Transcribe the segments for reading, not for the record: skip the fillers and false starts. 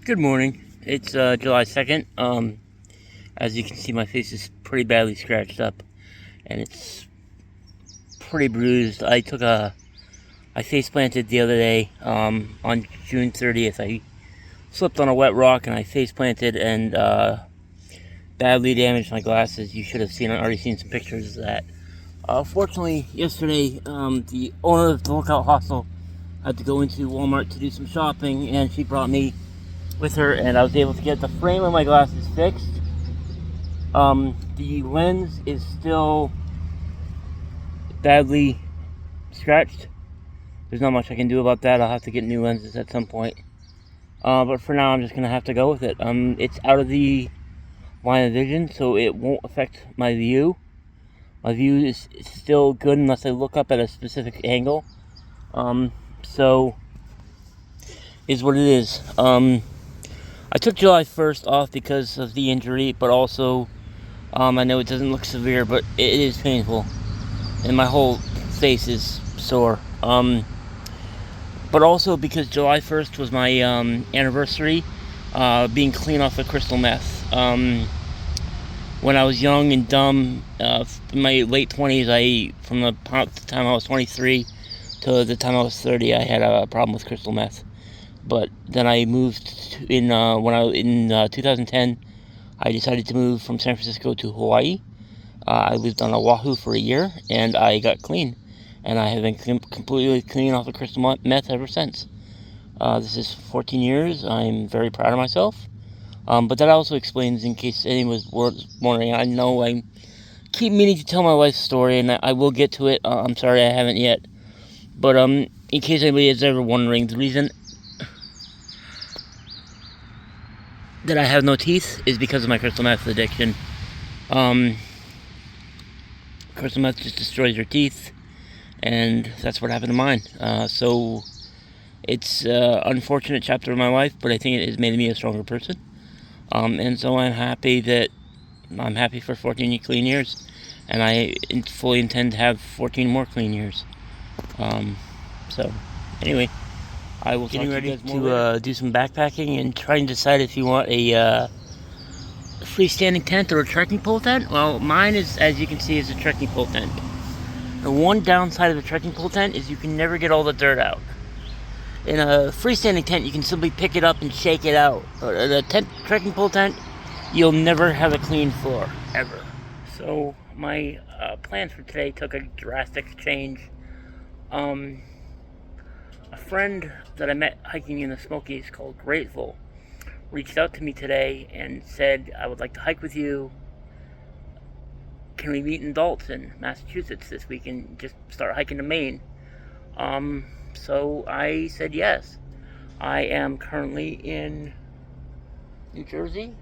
Good morning. It's July 2nd. As you can see, my face is pretty badly scratched up, and it's pretty bruised. I face planted the other day, on June 30th. I slipped on a wet rock and I face planted and badly damaged my glasses. You should have already seen some pictures of that. Fortunately, yesterday, the owner of the Lookout Hostel had to go into Walmart to do some shopping, and she brought me with her, and I was able to get the frame of my glasses fixed. The lens is still badly scratched. There's not much I can do about that. I'll have to get new lenses at some point. But for now, I'm just gonna have to go with it. It's out of the line of vision, so it won't affect my view. My view is still good unless I look up at a specific angle. So is what it is. I took July 1st off because of the injury, but also, I know it doesn't look severe, but it is painful, and my whole face is sore. But also because July 1st was my anniversary, being clean off of crystal meth. When I was young and dumb, in my late 20s, from the time I was 23 to the time I was 30, I had a problem with crystal meth. But then I moved in 2010. I decided to move from San Francisco to Hawaii. I lived on Oahu for a year, and I got clean. And I have been completely clean off of crystal meth ever since. This is 14 years. I'm very proud of myself. But that also explains, in case anyone was wondering, I know I keep meaning to tell my wife's story, and I will get to it. I'm sorry I haven't yet. But in case anybody is ever wondering, the reason that I have no teeth is because of my crystal meth addiction. Crystal meth just destroys your teeth, and that's what happened to mine. So it's an unfortunate chapter of my life, but I think it has made me a stronger person. And so I'm happy for 14 clean years, and I fully intend to have 14 more clean years. So anyway, I will getting ready to do some backpacking and try and decide if you want a freestanding tent or a trekking pole tent. Well, mine is, as you can see, is a trekking pole tent. The one downside of a trekking pole tent is you can never get all the dirt out. In a freestanding tent, you can simply pick it up and shake it out. But in a trekking pole tent, you'll never have a clean floor, ever. So my plans for today took a drastic change. A friend that I met hiking in the Smokies called Grateful reached out to me today and said, I would like to hike with you. Can we meet in Dalton, Massachusetts this week and just start hiking to Maine? So I said yes. I am currently in New Jersey,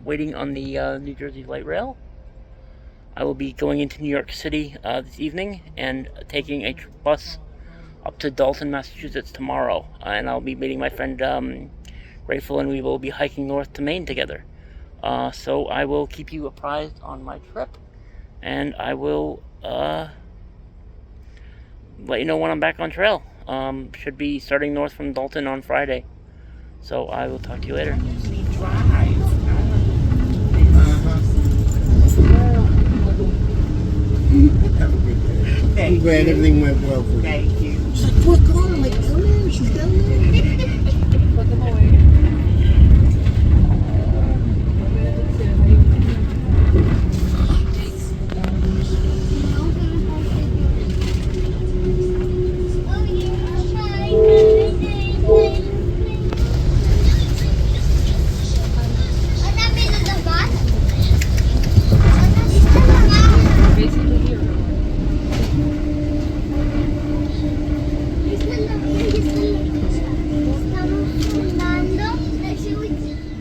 waiting on the New Jersey light rail. I will be going into New York City this evening and taking a bus up to Dalton, Massachusetts tomorrow, and I'll be meeting my friend Grateful, and we will be hiking north to Maine together. So I will keep you apprised on my trip, and I will let you know when I'm back on trail. Should be starting north from Dalton on Friday. So I will talk to you later. Have a good day. I'm glad everything went well for you. Thank you. She's like, what's going on? I'm like, down there. She's down there. Put them away.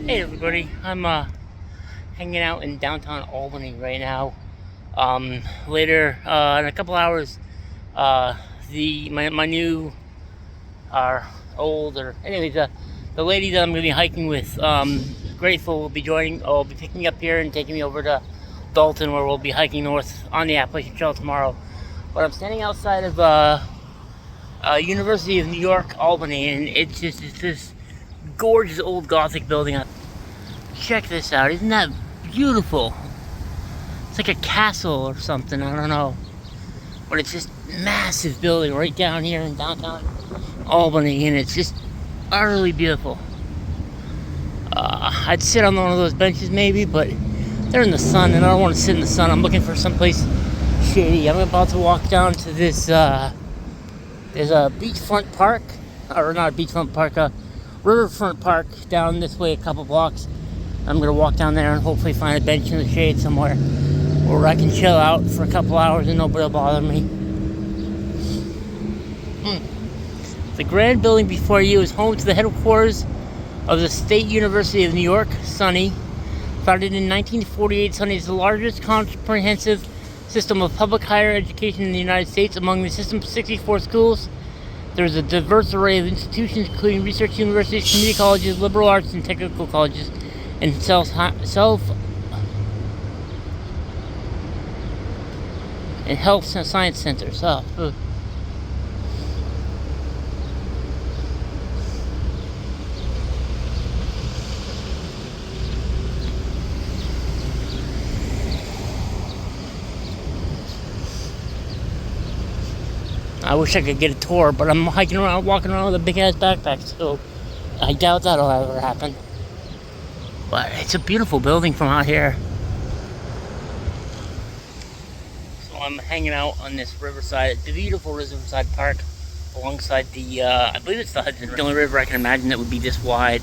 Hey everybody, I'm hanging out in downtown Albany right now. Later, in a couple hours, my new, the lady that I'm going to be hiking with, Grateful, will be picking me up here and taking me over to Dalton, where we'll be hiking north on the Appalachian Trail tomorrow. But I'm standing outside of University of New York, Albany, and it's this gorgeous old Gothic building. Check this out. Isn't that beautiful? It's like a castle or something. I don't know. But it's just massive building right down here in downtown Albany, and it's just utterly beautiful. I'd sit on one of those benches maybe, but they're in the sun, and I don't want to sit in the sun. I'm looking for someplace shady. I'm about to walk down to this, there's a beachfront park, or not a beachfront park, a riverfront park down this way a couple blocks. I'm going to walk down there and hopefully find a bench in the shade somewhere where I can chill out for a couple hours and nobody will bother me. The grand building before you is home to the headquarters of the State University of New York, SUNY. Founded in 1948, SUNY is the largest comprehensive system of public higher education in the United States. Among the system's 64 schools, there is a diverse array of institutions, including research universities, community colleges, liberal arts and technical colleges, and health science centers. I wish I could get a tour, but I'm walking around with a big ass backpack, so I doubt that'll ever happen. But it's a beautiful building from out here. So I'm hanging out on this riverside, the beautiful riverside park, alongside the, I believe it's the Hudson River. The only river I can imagine that would be this wide.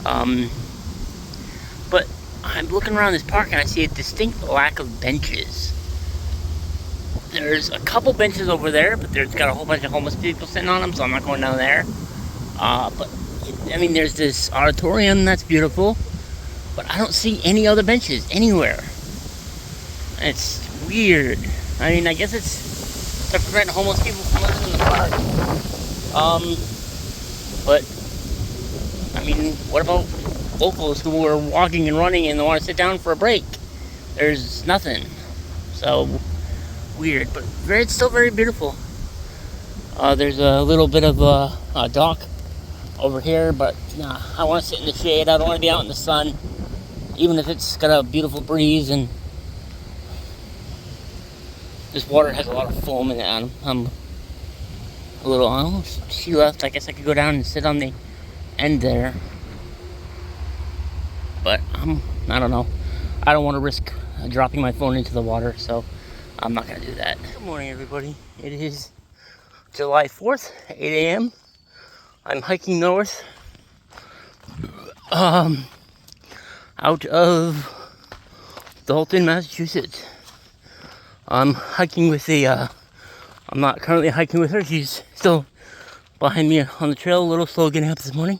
But I'm looking around this park and I see a distinct lack of benches. There's a couple benches over there, but there's got a whole bunch of homeless people sitting on them, so I'm not going down there. But, I mean, there's this auditorium that's beautiful, but I don't see any other benches anywhere. It's weird. I mean, I guess it's to prevent homeless people from living in the park. But, I mean, what about locals who are walking and running and they want to sit down for a break? There's nothing. So, weird, but it's still very beautiful. There's a little bit of a dock over here, but nah, I want to sit in the shade. I don't want to be out in the sun, even if it's got a beautiful breeze. And this water has a lot of foam in it. I'm a little, oh, she left. I guess I could go down and sit on the end there, but I don't know. I don't want to risk dropping my phone into the water, so I'm not going to do that. Good morning, everybody. It is July 4th, 8 a.m. I'm hiking north out of Dalton, Massachusetts. I'm hiking with I'm not currently hiking with her. She's still behind me on the trail, a little slow getting up this morning.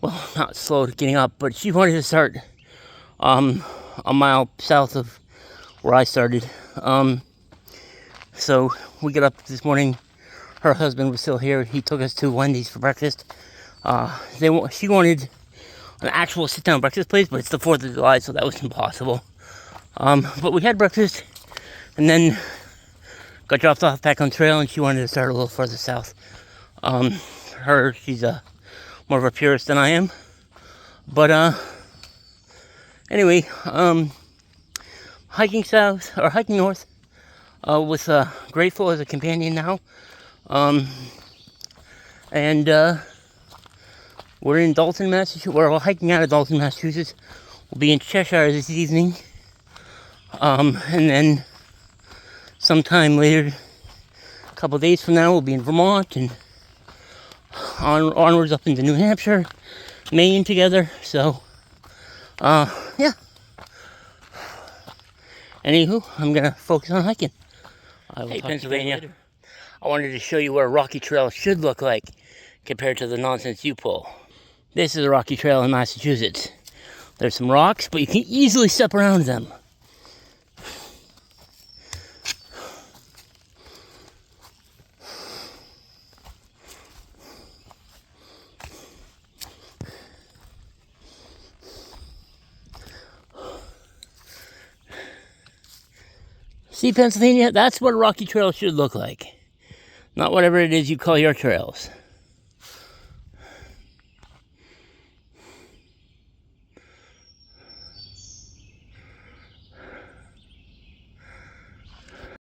Well, not slow getting up, but she wanted to start a mile south of where I started. So we got up this morning. Her husband was still here. He took us to Wendy's for breakfast. She wanted an actual sit-down breakfast place, but it's the 4th of July, so that was impossible. But we had breakfast, and then got dropped off back on trail, and she wanted to start a little further south. She's more of a purist than I am. But anyway, hiking north with Grateful as a companion now. And we're in Dalton, Massachusetts. We're hiking out of Dalton, Massachusetts. We'll be in Cheshire this evening. And then sometime later, a couple days from now, we'll be in Vermont and onwards up into New Hampshire, Maine together. So, yeah. Anywho, I'm gonna focus on hiking. Hey, Pennsylvania. I wanted to show you what a rocky trail should look like compared to the nonsense you pull. This is a rocky trail in Massachusetts. There's some rocks, but you can easily step around them. See, Pennsylvania, that's what a rocky trail should look like. Not whatever it is you call your trails.